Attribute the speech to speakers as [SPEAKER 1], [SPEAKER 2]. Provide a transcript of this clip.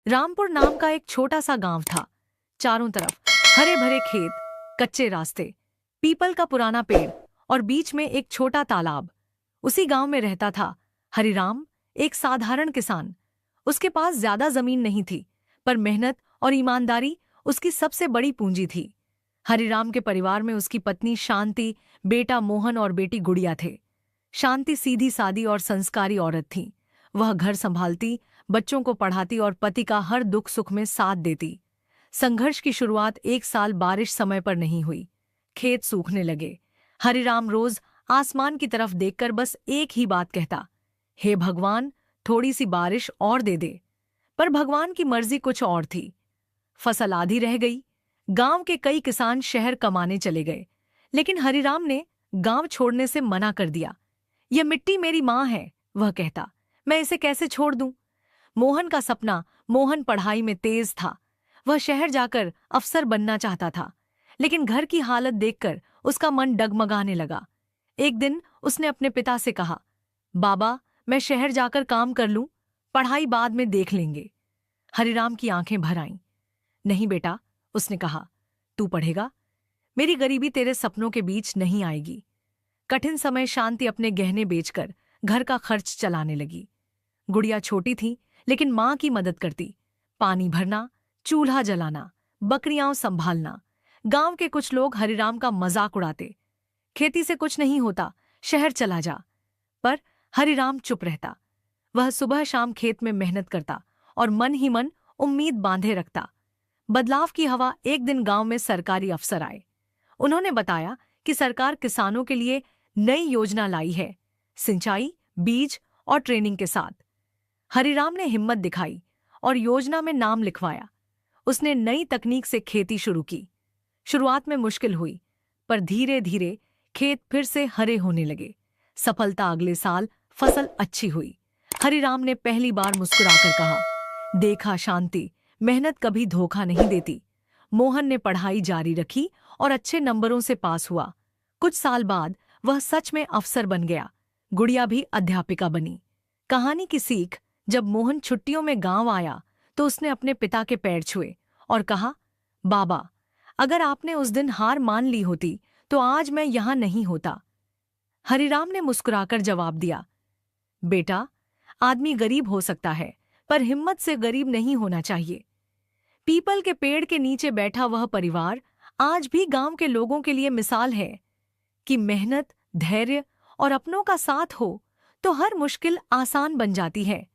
[SPEAKER 1] रामपुर नाम का एक छोटा सा गांव था। चारों तरफ हरे भरे खेत, कच्चे रास्ते, पीपल का पुराना पेड़ और बीच में एक छोटा तालाब। उसी गांव में रहता था हरिराम, एक साधारण किसान। उसके पास ज्यादा जमीन नहीं थी, पर मेहनत और ईमानदारी उसकी सबसे बड़ी पूंजी थी। हरिराम के परिवार में उसकी पत्नी शांति, बेटा मोहन और बेटी गुड़िया थे। शांति सीधी सादी और संस्कारी औरत थी। वह घर संभालती, बच्चों को पढ़ाती और पति का हर दुख सुख में साथ देती। संघर्ष की शुरुआत एक साल बारिश समय पर नहीं हुई। खेत सूखने लगे। हरिराम रोज आसमान की तरफ देखकर बस एक ही बात कहता, हे भगवान, थोड़ी सी बारिश और दे दे। पर भगवान की मर्जी कुछ और थी। फसल आधी रह गई। गांव के कई किसान शहर कमाने चले गए, लेकिन हरिराम ने गांव छोड़ने से मना कर दिया। यह मिट्टी मेरी मां है, वह कहता, मैं इसे कैसे छोड़ दूं। मोहन का सपना, मोहन पढ़ाई में तेज था। वह शहर जाकर अफसर बनना चाहता था, लेकिन घर की हालत देखकर उसका मन डगमगाने लगा। एक दिन उसने अपने पिता से कहा, बाबा, मैं शहर जाकर काम कर लूं, पढ़ाई बाद में देख लेंगे। हरिराम की आंखें भर आईं। नहीं बेटा, उसने कहा, तू पढ़ेगा, मेरी गरीबी तेरे सपनों के बीच नहीं आएगी। कठिन समय शांति अपने गहने बेचकर घर का खर्च चलाने लगी। गुड़िया छोटी थी, लेकिन मां की मदद करती। पानी भरना, चूल्हा जलाना, बकरियां संभालना। गांव के कुछ लोग हरिराम का मजाक उड़ाते, खेती से कुछ नहीं होता, शहर चला जा। पर हरिराम चुप रहता। वह सुबह शाम खेत में मेहनत करता और मन ही मन उम्मीद बांधे रखता। बदलाव की हवा। एक दिन गांव में सरकारी अफसर आए। उन्होंने बताया कि सरकार किसानों के लिए नई योजना लाई है, सिंचाई, बीज और ट्रेनिंग के साथ। हरिराम ने हिम्मत दिखाई और योजना में नाम लिखवाया। उसने नई तकनीक से खेती शुरू की। शुरुआत में मुश्किल हुई, पर धीरे धीरे खेत फिर से हरे होने लगे। सफलता अगले साल फसल अच्छी हुई। हरिराम ने पहली बार मुस्कुराकर कहा, देखा शांति, मेहनत कभी धोखा नहीं देती। मोहन ने पढ़ाई जारी रखी और अच्छे नंबरों से पास हुआ। कुछ साल बाद वह सच में अफसर बन गया। गुड़िया भी अध्यापिका बनी। कहानी की सीख। जब मोहन छुट्टियों में गांव आया तो उसने अपने पिता के पैर छुए और कहा, बाबा, अगर आपने उस दिन हार मान ली होती तो आज मैं यहां नहीं होता। हरिराम ने मुस्कुराकर जवाब दिया, बेटा, आदमी गरीब हो सकता है, पर हिम्मत से गरीब नहीं होना चाहिए। पीपल के पेड़ के नीचे बैठा वह परिवार आज भी गांव के लोगों के लिए मिसाल है कि मेहनत, धैर्य और अपनों का साथ हो तो हर मुश्किल आसान बन जाती है।